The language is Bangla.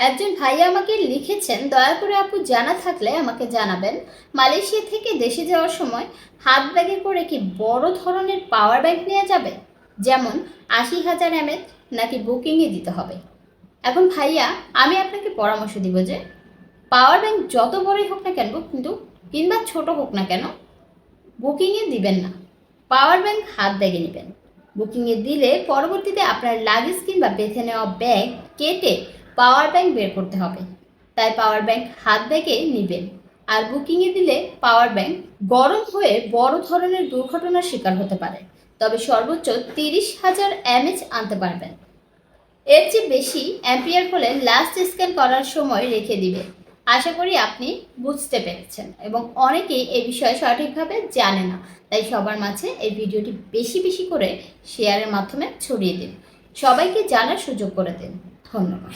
একজন ভাইয়া আমাকে লিখেছেন, দয়া করে আপু জানা থাকলে আমাকে জানাবেন, মালয়েশিয়া থেকে দেশে যাওয়ার সময় হাত ব্যাগে করে কি বড় ধরনের পাওয়ার ব্যাংক নেওয়া যাবে, যেমন ৮০,০০০ mAh, নাকি বুকিংয়ে দিতে হবে? এখন ভাইয়া, আমি আপনাকে পরামর্শ দিব যে পাওয়ার ব্যাংক যত বড়ই হোক না কেন কিংবা ছোট হোক না কেন, বুকিংয়ে দিবেন না। পাওয়ার ব্যাংক হাত ব্যাগে নেবেন। বুকিংয়ে দিলে পরবর্তীতে আপনার লাগেজ কিংবা বেঁধে নেওয়া ব্যাগ কেটে পাওয়ার ব্যাংক বের করতে হবে। তাই পাওয়ার ব্যাংক হাত ব্যাগে নেবেন। আর বুকিংয়ে দিলে পাওয়ার ব্যাংক গরম হয়ে বড় ধরনের দুর্ঘটনার শিকার হতে পারে। তবে সর্বোচ্চ ৩০,০০০ mAh আনতে পারবেন। এর চেয়ে বেশি অ্যাম্পিয়ার হলে লাস্ট স্ক্যান করার সময় রেখে দিবে। আশা করি আপনি বুঝতে পেরেছেন, এবং অনেকেই এই বিষয়ে সঠিকভাবে জানে না। তাই সবার মাঝে এই ভিডিওটি বেশি বেশি করে শেয়ারের মাধ্যমে ছড়িয়ে দিন, সবাইকে জানার সুযোগ করে দিন। ধন্যবাদ।